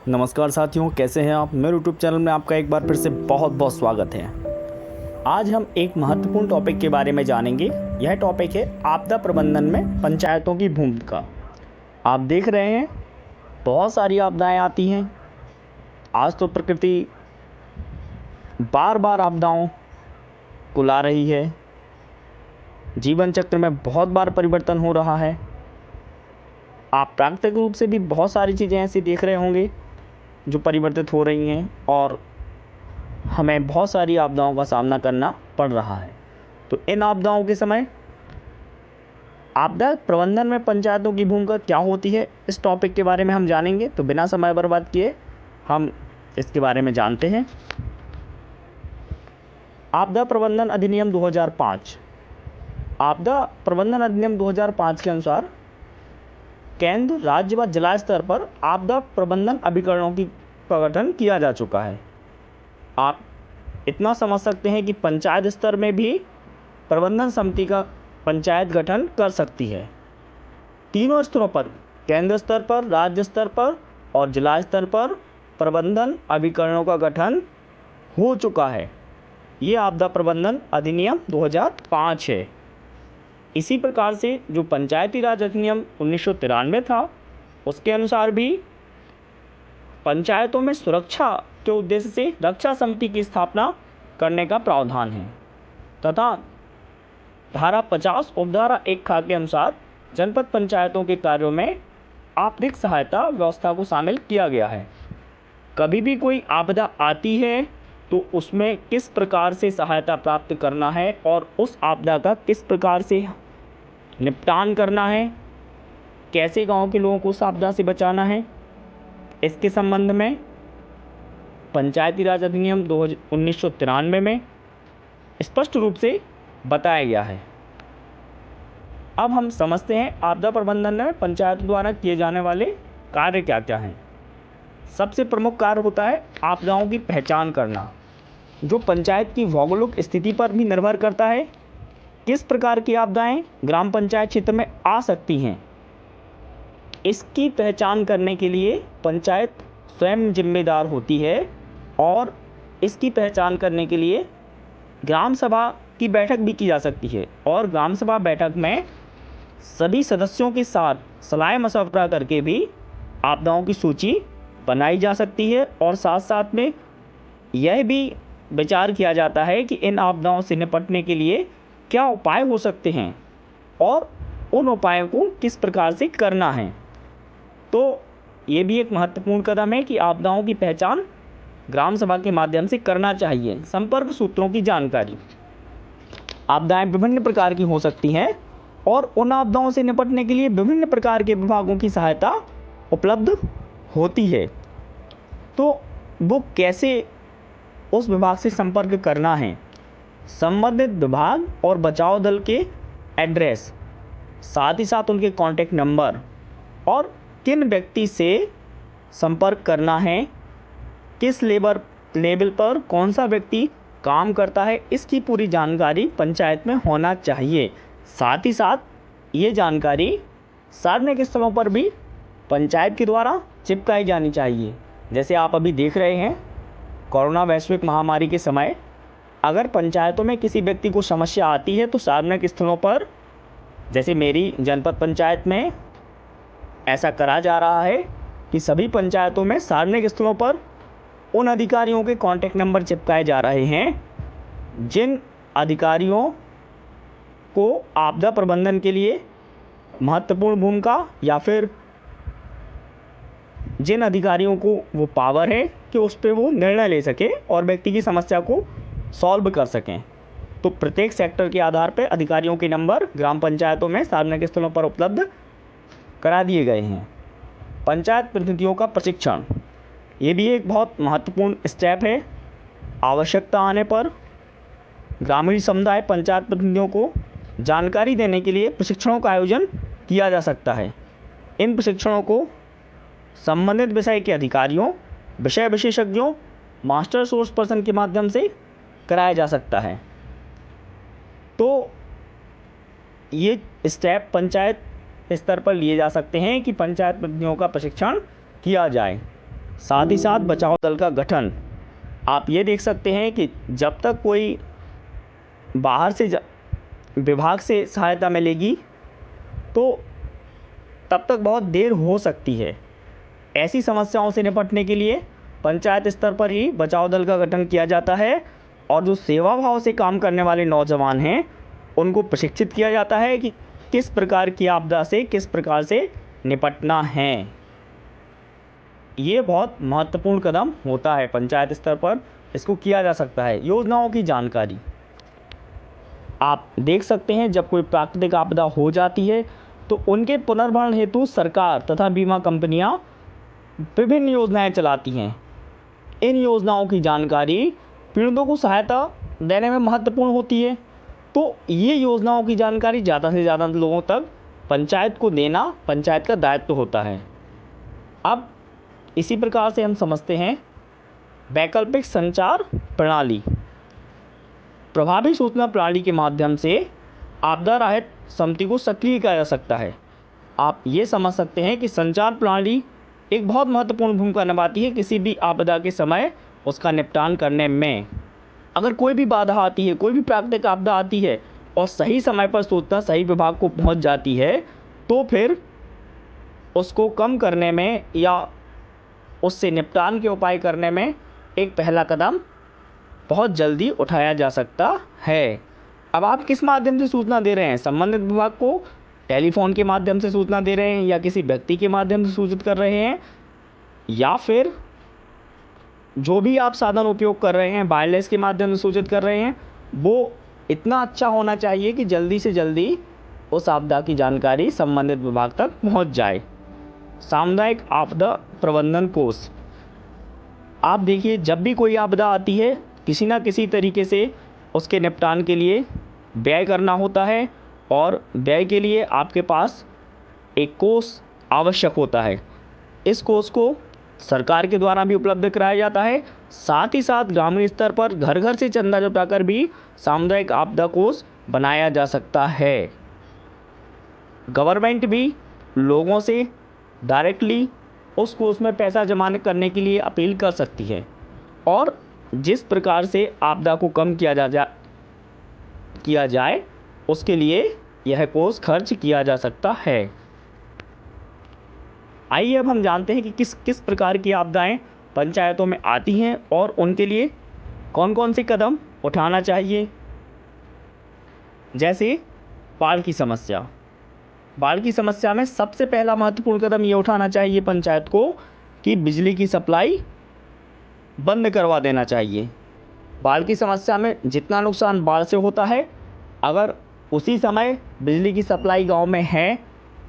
नमस्कार साथियों, कैसे हैं आप। मेरे यूट्यूब चैनल में आपका एक बार फिर से बहुत बहुत स्वागत है। आज हम एक महत्वपूर्ण टॉपिक के बारे में जानेंगे। यह टॉपिक है आपदा प्रबंधन में पंचायतों की भूमिका। आप देख रहे हैं बहुत सारी आपदाएं आती हैं। आज तो प्रकृति बार बार आपदाओं को ला रही है। जीवन चक्र में बहुत बार परिवर्तन हो रहा है। आप प्राकृतिक रूप से भी बहुत सारी चीज़ें ऐसी देख रहे होंगे जो परिवर्तित हो रही हैं और हमें बहुत सारी आपदाओं का सामना करना पड़ रहा है। तो इन आपदाओं के समय आपदा प्रबंधन में पंचायतों की भूमिका क्या होती है, इस टॉपिक के बारे में हम जानेंगे। तो बिना समय बर्बाद किए हम इसके बारे में जानते हैं। आपदा प्रबंधन अधिनियम 2005। आपदा प्रबंधन अधिनियम 2005 के अनुसार केंद्र, राज्य व जिला स्तर पर आपदा प्रबंधन अभिकरणों का गठन किया जा चुका है। आप इतना समझ सकते हैं कि पंचायत स्तर में भी प्रबंधन समिति का पंचायत गठन कर सकती है। तीनों स्तरों पर, केंद्र स्तर पर, राज्य स्तर पर और जिला स्तर पर प्रबंधन अभिकरणों का गठन हो चुका है। ये आपदा प्रबंधन अधिनियम 2005 है। इसी प्रकार से जो पंचायती राज अधिनियम 1993 था, उसके अनुसार भी पंचायतों में सुरक्षा के उद्देश्य से रक्षा समिति की स्थापना करने का प्रावधान है तथा धारा 50 उपधारा 1 खा के अनुसार जनपद पंचायतों के कार्यों में आपदा सहायता व्यवस्था को शामिल किया गया है। कभी भी कोई आपदा आती है तो उसमें किस प्रकार से सहायता प्राप्त करना है और उस आपदा का किस प्रकार से निपटान करना है, कैसे गांव के लोगों को उस आपदा से बचाना है, इसके संबंध में पंचायती राज अधिनियम 1993 में स्पष्ट रूप से बताया गया है। अब हम समझते हैं आपदा प्रबंधन में पंचायत द्वारा किए जाने वाले कार्य क्या क्या हैं। सबसे प्रमुख कार्य होता है आपदाओं की पहचान करना, जो पंचायत की भौगोलिक स्थिति पर भी निर्भर करता है। किस प्रकार की आपदाएं ग्राम पंचायत क्षेत्र में आ सकती हैं, इसकी पहचान करने के लिए पंचायत स्वयं जिम्मेदार होती है और इसकी पहचान करने के लिए ग्राम सभा की बैठक भी की जा सकती है और ग्राम सभा बैठक में सभी सदस्यों के साथ सलाह मशवरा करके भी आपदाओं की सूची बनाई जा सकती है और साथ साथ में यह भी विचार किया जाता है कि इन आपदाओं से निपटने के लिए क्या उपाय हो सकते हैं और उन उपायों को किस प्रकार से करना है। तो ये भी एक महत्वपूर्ण कदम है कि आपदाओं की पहचान ग्राम सभा के माध्यम से करना चाहिए। संपर्क सूत्रों की जानकारी। आपदाएं विभिन्न प्रकार की हो सकती हैं और उन आपदाओं से निपटने के लिए विभिन्न प्रकार के विभागों की सहायता उपलब्ध होती है। तो वो कैसे उस विभाग से संपर्क करना है, संबंधित विभाग और बचाव दल के एड्रेस, साथ ही साथ उनके कॉन्टैक्ट नंबर और किन व्यक्ति से संपर्क करना है, किस लेवल पर कौन सा व्यक्ति काम करता है, इसकी पूरी जानकारी पंचायत में होना चाहिए। साथ ही साथ ये जानकारी सार्वजनिक स्थलों पर भी पंचायत के द्वारा चिपकाई जानी चाहिए। जैसे आप अभी देख रहे हैं, कोरोना वैश्विक महामारी के समय अगर पंचायतों में किसी व्यक्ति को समस्या आती है तो सार्वजनिक स्थलों पर, जैसे मेरी जनपद पंचायत में ऐसा करा जा रहा है कि सभी पंचायतों में सार्वजनिक स्थलों पर उन अधिकारियों के कॉन्टैक्ट नंबर चिपकाए जा रहे हैं जिन अधिकारियों को आपदा प्रबंधन के लिए महत्वपूर्ण भूमिका या फिर जिन अधिकारियों को वो पावर है कि उस पर वो निर्णय ले सके और व्यक्ति की समस्या को सॉल्व कर सकें। तो प्रत्येक सेक्टर के आधार पर अधिकारियों के नंबर ग्राम पंचायतों में सार्वजनिक स्थलों पर उपलब्ध करा दिए गए हैं। पंचायत प्रतिनिधियों का प्रशिक्षण, ये भी एक बहुत महत्वपूर्ण स्टेप है। आवश्यकता आने पर ग्रामीण समुदाय पंचायत प्रतिनिधियों को जानकारी देने के लिए प्रशिक्षणों का आयोजन किया जा सकता है। इन प्रशिक्षणों को संबंधित विषय के अधिकारियों, विषय विशेषज्ञों, मास्टर सोर्स पर्सन के माध्यम से कराया जा सकता है। तो ये स्टेप पंचायत स्तर पर लिए जा सकते हैं कि पंचायत प्रतिनिधियों का प्रशिक्षण किया जाए। साथ ही साथ बचाव दल का गठन। आप ये देख सकते हैं कि जब तक कोई बाहर से विभाग से सहायता मिलेगी तो तब तक बहुत देर हो सकती है। ऐसी समस्याओं से निपटने के लिए पंचायत स्तर पर ही बचाव दल का गठन किया जाता है और जो सेवा भाव से काम करने वाले नौजवान हैं उनको प्रशिक्षित किया जाता है कि किस प्रकार की आपदा से किस प्रकार से निपटना है। ये बहुत महत्वपूर्ण कदम होता है पंचायत स्तर पर, इसको किया जा सकता है। योजनाओं की जानकारी आप देख सकते हैं, जब कोई प्राकृतिक आपदा हो जाती है तो उनके पुनर्भरण हेतु सरकार तथा बीमा कंपनियां विभिन्न योजनाएं चलाती हैं। इन योजनाओं की जानकारी पीड़ितों को सहायता देने में महत्वपूर्ण होती है, तो ये योजनाओं की जानकारी ज़्यादा से ज़्यादा लोगों तक पंचायत को देना पंचायत का दायित्व होता है। अब इसी प्रकार से हम समझते हैं वैकल्पिक संचार प्रणाली। प्रभावी सूचना प्रणाली के माध्यम से आपदा राहत समिति को सक्रिय किया जा सकता है। आप ये समझ सकते हैं कि संचार प्रणाली एक बहुत महत्वपूर्ण भूमिका निभाती है किसी भी आपदा के समय उसका निपटान करने में। अगर कोई भी बाधा आती है, कोई भी प्राकृतिक आपदा आती है और सही समय पर सूचना सही विभाग को पहुंच जाती है तो फिर उसको कम करने में या उससे निपटान के उपाय करने में एक पहला कदम बहुत जल्दी उठाया जा सकता है। अब आप किस माध्यम से सूचना दे रहे हैं? संबंधित विभाग को टेलीफोन के माध्यम से सूचना दे रहे हैं या किसी व्यक्ति के माध्यम से सूचित कर रहे हैं, या फिर जो भी आप साधन उपयोग कर रहे हैं वायरलेस के माध्यम से सूचित कर रहे हैं, वो इतना अच्छा होना चाहिए कि जल्दी से जल्दी उस आपदा की जानकारी संबंधित विभाग तक पहुंच जाए। सामुदायिक आपदा प्रबंधन कोष। आप देखिए, जब भी कोई आपदा आती है किसी न किसी तरीके से उसके निपटान के लिए व्यय करना होता है और व्यय के लिए आपके पास एक कोष आवश्यक होता है। इस कोष को सरकार के द्वारा भी उपलब्ध कराया जाता है। साथ ही साथ ग्रामीण स्तर पर घर घर से चंदा जुटाकर भी सामुदायिक आपदा कोष बनाया जा सकता है। गवर्नमेंट भी लोगों से डायरेक्टली उस कोष में पैसा जमा करने के लिए अपील कर सकती है और जिस प्रकार से आपदा को कम किया जाए उसके लिए यह कोष खर्च किया जा सकता है। आइए अब हम जानते हैं कि किस किस प्रकार की आपदाएं पंचायतों में आती हैं और उनके लिए कौन कौन से कदम उठाना चाहिए। जैसे बाढ़ की समस्या। बाढ़ की समस्या में सबसे पहला महत्वपूर्ण कदम ये उठाना चाहिए पंचायत को कि बिजली की सप्लाई बंद करवा देना चाहिए। बाढ़ की समस्या में जितना नुकसान बाढ़ से होता है, अगर उसी समय बिजली की सप्लाई गांव में है,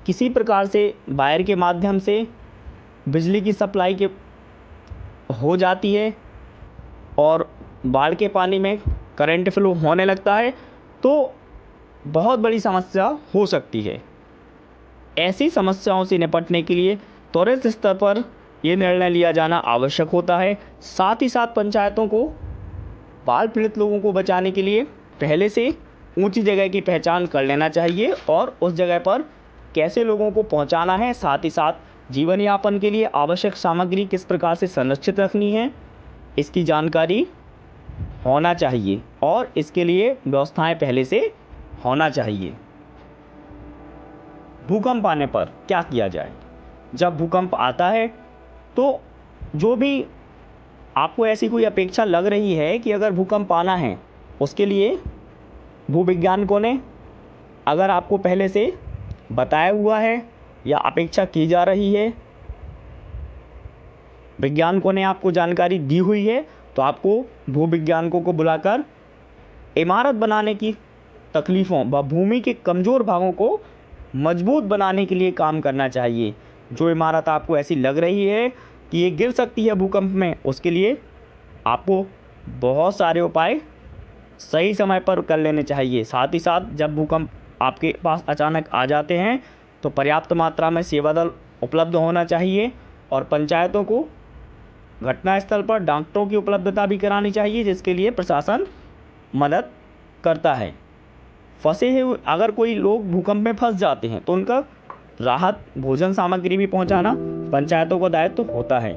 किसी प्रकार से वायर के माध्यम से बिजली की सप्लाई के हो जाती है और बाढ़ के पानी में करंट फ्लो होने लगता है तो बहुत बड़ी समस्या हो सकती है। ऐसी समस्याओं से निपटने के लिए त्वरित स्तर पर ये निर्णय लिया जाना आवश्यक होता है। साथ ही साथ पंचायतों को बाढ़ पीड़ित लोगों को बचाने के लिए पहले से ऊंची जगह की पहचान कर लेना चाहिए और उस जगह पर कैसे लोगों को पहुंचाना है, साथ ही साथ जीवन यापन के लिए आवश्यक सामग्री किस प्रकार से संरक्षित रखनी है, इसकी जानकारी होना चाहिए और इसके लिए व्यवस्थाएं पहले से होना चाहिए। भूकंप आने पर क्या किया जाए? जब भूकंप आता है तो जो भी आपको ऐसी कोई अपेक्षा लग रही है कि अगर भूकंप आना है, उसके लिए भूविज्ञानिकों ने अगर आपको पहले से बताया हुआ है या अपेक्षा की जा रही है, वैज्ञानिकों ने आपको जानकारी दी हुई है, तो आपको भूविज्ञानिकों को बुलाकर इमारत बनाने की तकलीफ़ों व भूमि के कमज़ोर भागों को मजबूत बनाने के लिए काम करना चाहिए। जो इमारत आपको ऐसी लग रही है कि ये गिर सकती है भूकंप में, उसके लिए आपको बहुत सारे उपाय सही समय पर कर लेने चाहिए। साथ ही साथ जब भूकंप आपके पास अचानक आ जाते हैं तो पर्याप्त मात्रा में सेवा दल उपलब्ध होना चाहिए और पंचायतों को घटनास्थल पर डॉक्टरों की उपलब्धता भी करानी चाहिए, जिसके लिए प्रशासन मदद करता है। फंसे हुए अगर कोई लोग भूकंप में फंस जाते हैं तो उनका राहत भोजन सामग्री भी पहुंचाना पंचायतों का दायित्व होता है।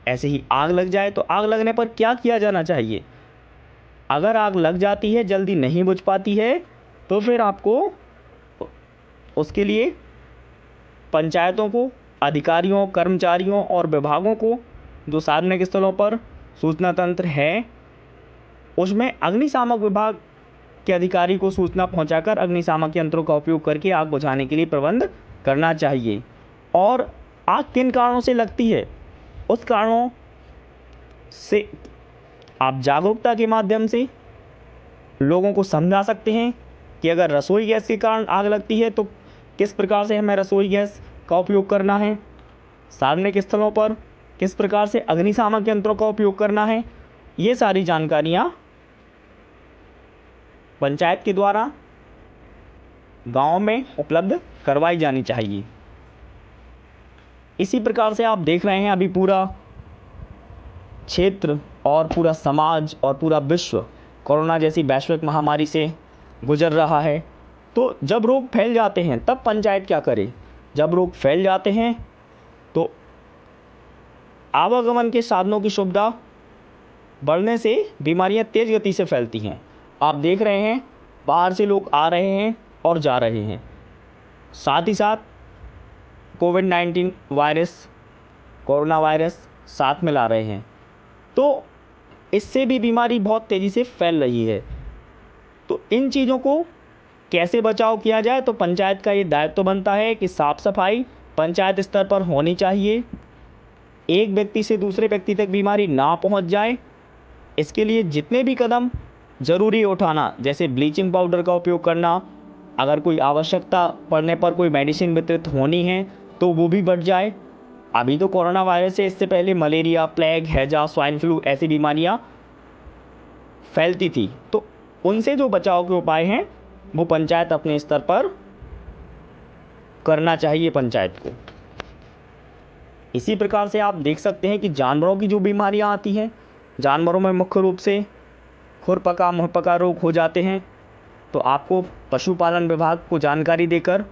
ऐसे ही आग लग जाए तो आग लगने पर क्या किया जाना चाहिए? अगर आग लग जाती है, जल्दी नहीं बुझ पाती है, तो फिर आपको उसके लिए पंचायतों को, अधिकारियों, कर्मचारियों और विभागों को जो सार्वजनिक स्थलों पर सूचना तंत्र है, उसमें अग्निशामक विभाग के अधिकारी को सूचना पहुंचाकर अग्निशामक यंत्रों का उपयोग करके आग बुझाने के लिए प्रबंध करना चाहिए। और आग किन कारणों से लगती है, उस कारणों से आप जागरूकता के माध्यम से लोगों को समझा सकते हैं कि अगर रसोई गैस के कारण आग लगती है तो किस प्रकार से हमें रसोई गैस का उपयोग करना है, सार्वजनिक स्थलों पर किस प्रकार से अग्निशामक यंत्रों का उपयोग करना है। ये सारी जानकारियाँ पंचायत के द्वारा गांव में उपलब्ध करवाई जानी चाहिए। इसी प्रकार से आप देख रहे हैं अभी पूरा क्षेत्र और पूरा समाज और पूरा विश्व कोरोना जैसी वैश्विक महामारी से गुजर रहा है। तो जब रोग फैल जाते हैं तब पंचायत क्या करे? जब रोग फैल जाते हैं तो आवागमन के साधनों की सुविधा बढ़ने से बीमारियां तेज़ गति से फैलती हैं। आप देख रहे हैं बाहर से लोग आ रहे हैं और जा रहे हैं, साथ ही साथ कोविड-19 वायरस, कोरोना वायरस साथ में ला रहे हैं, तो इससे भी बीमारी बहुत तेज़ी से फैल रही है। तो इन चीज़ों को कैसे बचाव किया जाए, तो पंचायत का ये दायित्व बनता है कि साफ़ सफाई पंचायत स्तर पर होनी चाहिए, एक व्यक्ति से दूसरे व्यक्ति तक बीमारी ना पहुंच जाए। इसके लिए जितने भी कदम ज़रूरी उठाना, जैसे ब्लीचिंग पाउडर का उपयोग करना, अगर कोई आवश्यकता पड़ने पर कोई मेडिसिन वितरित होनी है तो वो भी बढ़ जाए। अभी तो कोरोना वायरस से इससे पहले मलेरिया, प्लेग, हैजा, स्वाइन फ्लू ऐसी बीमारियां फैलती थी, तो उनसे जो बचाव के उपाय हैं वो पंचायत अपने स्तर पर करना चाहिए पंचायत को। इसी प्रकार से आप देख सकते हैं कि जानवरों की जो बीमारियां आती हैं, जानवरों में मुख्य रूप से खुरपका, मुहपका रोग हो जाते हैं, तो आपको पशुपालन विभाग को जानकारी देकर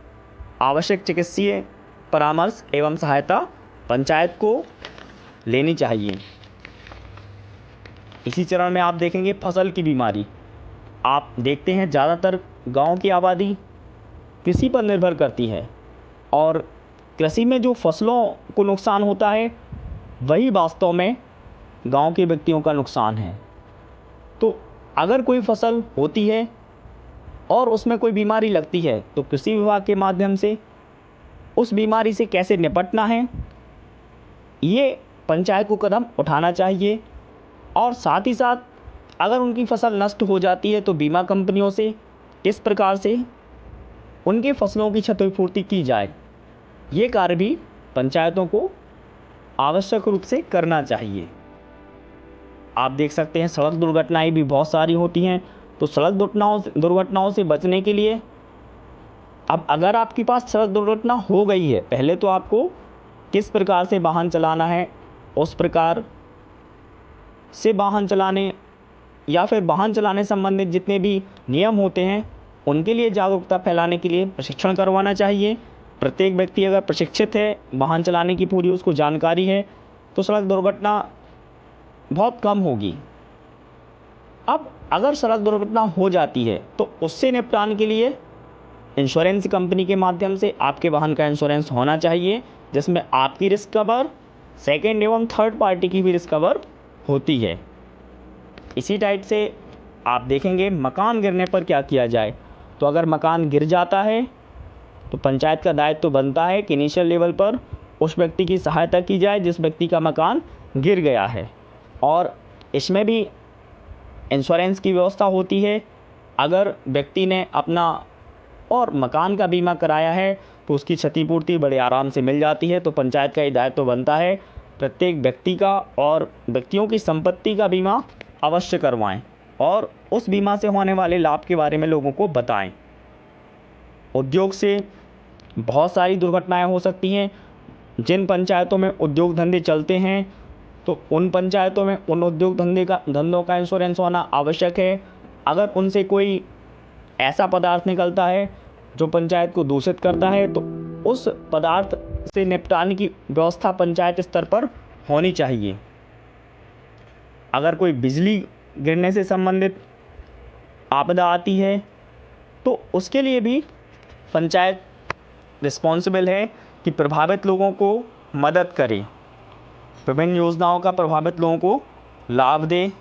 आवश्यक चिकित्सीय परामर्श एवं सहायता पंचायत को लेनी चाहिए। इसी चरण में आप देखेंगे फसल की बीमारी। आप देखते हैं ज़्यादातर गांव की आबादी कृषि पर निर्भर करती है और कृषि में जो फसलों को नुकसान होता है वही वास्तव में गांव के व्यक्तियों का नुकसान है। तो अगर कोई फसल होती है और उसमें कोई बीमारी लगती है तो कृषि विभाग के माध्यम से उस बीमारी से कैसे निपटना है, ये पंचायत को कदम उठाना चाहिए। और साथ ही साथ अगर उनकी फसल नष्ट हो जाती है तो बीमा कंपनियों से किस प्रकार से उनकी फसलों की क्षतिपूर्ति की जाए, ये कार्य भी पंचायतों को आवश्यक रूप से करना चाहिए। आप देख सकते हैं सड़क दुर्घटनाएं भी बहुत सारी होती हैं, तो सड़क दुर्घटनाओं से बचने के लिए अब अगर आपके पास सड़क दुर्घटना हो गई है, पहले तो आपको किस प्रकार से वाहन चलाना है, उस प्रकार से वाहन चलाने या फिर वाहन चलाने संबंधित जितने भी नियम होते हैं उनके लिए जागरूकता फैलाने के लिए प्रशिक्षण करवाना चाहिए। प्रत्येक व्यक्ति अगर प्रशिक्षित है, वाहन चलाने की पूरी उसको जानकारी है, तो सड़क दुर्घटना बहुत कम होगी। अब अगर सड़क दुर्घटना हो जाती है तो उससे निपटान के लिए इंश्योरेंस कंपनी के माध्यम से आपके वाहन का इंश्योरेंस होना चाहिए, जिसमें आपकी रिस्क कवर, सेकेंड एवं थर्ड पार्टी की भी रिस्क कवर होती है। इसी टाइप से आप देखेंगे मकान गिरने पर क्या किया जाए। तो अगर मकान गिर जाता है तो पंचायत का दायित्व तो बनता है कि इनिशियल लेवल पर उस व्यक्ति की सहायता की जाए जिस व्यक्ति का मकान गिर गया है, और इसमें भी इंश्योरेंस की व्यवस्था होती है। अगर व्यक्ति ने अपना और मकान का बीमा कराया है तो उसकी क्षतिपूर्ति बड़े आराम से मिल जाती है। तो पंचायत का ये दायित्व तो बनता है प्रत्येक व्यक्ति का और व्यक्तियों की संपत्ति का बीमा अवश्य करवाएं और उस बीमा से होने वाले लाभ के बारे में लोगों को बताएं। उद्योग से बहुत सारी दुर्घटनाएं हो सकती हैं। जिन पंचायतों में उद्योग धंधे चलते हैं तो उन पंचायतों में उन उद्योग धंधों का इंश्योरेंस होना आवश्यक है। अगर उनसे कोई ऐसा पदार्थ निकलता है जो पंचायत को दूषित करता है तो उस पदार्थ से निपटाने की व्यवस्था पंचायत स्तर पर होनी चाहिए। अगर कोई बिजली गिरने से संबंधित आपदा आती है तो उसके लिए भी पंचायत रिस्पॉन्सिबल है कि प्रभावित लोगों को मदद करे, विभिन्न योजनाओं का प्रभावित लोगों को लाभ दे,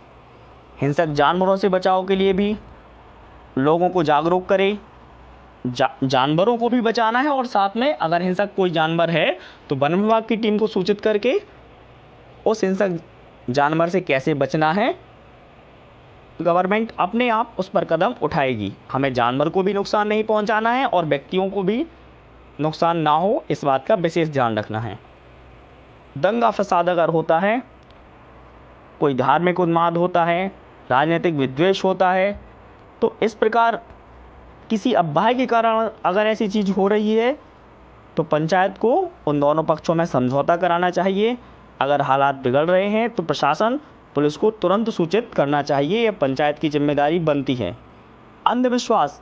हिंसक जानवरों से बचाव के लिए भी लोगों को जागरूक करे। जानवरों को भी बचाना है और साथ में अगर हिंसक कोई जानवर है तो वन विभाग की टीम को सूचित करके उस हिंसक जानवर से कैसे बचना है गवर्नमेंट अपने आप उस पर कदम उठाएगी। हमें जानवर को भी नुकसान नहीं पहुंचाना है और व्यक्तियों को भी नुकसान ना हो, इस बात का विशेष ध्यान रखना है। दंगा फसाद अगर होता है, कोई धार्मिक उन्माद होता है, राजनीतिक विद्वेष होता है, तो इस प्रकार किसी अफवाह के कारण अगर ऐसी चीज़ हो रही है तो पंचायत को उन दोनों पक्षों में समझौता कराना चाहिए। अगर हालात बिगड़ रहे हैं तो प्रशासन पुलिस को तुरंत सूचित करना चाहिए, यह पंचायत की जिम्मेदारी बनती है। अंधविश्वास,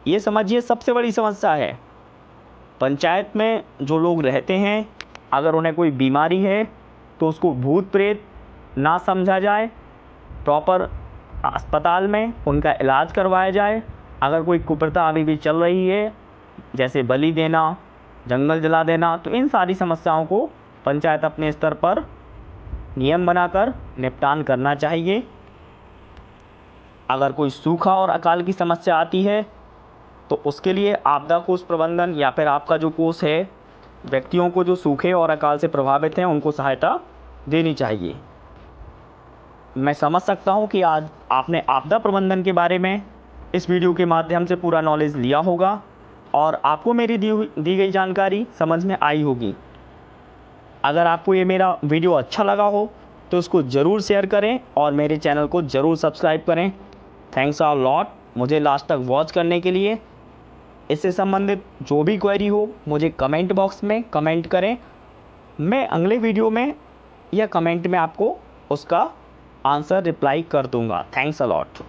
ये समझिए सबसे बड़ी समस्या है। पंचायत में जो लोग रहते हैं अगर उन्हें कोई बीमारी है तो उसको भूत प्रेत ना समझा जाए, प्रॉपर अस्पताल में उनका इलाज करवाया जाए। अगर कोई कुप्रथा अभी भी चल रही है जैसे बलि देना, जंगल जला देना, तो इन सारी समस्याओं को पंचायत अपने स्तर पर नियम बनाकर निपटान करना चाहिए। अगर कोई सूखा और अकाल की समस्या आती है तो उसके लिए आपदा कोष प्रबंधन या फिर आपका जो कोष है, व्यक्तियों को जो सूखे और अकाल से प्रभावित हैं उनको सहायता देनी चाहिए। मैं समझ सकता हूं कि आज आपने आपदा प्रबंधन के बारे में इस वीडियो के माध्यम से पूरा नॉलेज लिया होगा और आपको मेरी दी गई जानकारी समझ में आई होगी। अगर आपको ये मेरा वीडियो अच्छा लगा हो तो उसको ज़रूर शेयर करें और मेरे चैनल को ज़रूर सब्सक्राइब करें। थैंक्स अ लॉट मुझे लास्ट तक वॉच करने के लिए। इससे संबंधित जो भी क्वेरी हो मुझे कमेंट बॉक्स में कमेंट करें, मैं अगले वीडियो में या कमेंट में आपको उसका आंसर रिप्लाई कर दूंगा। Thanks a lot.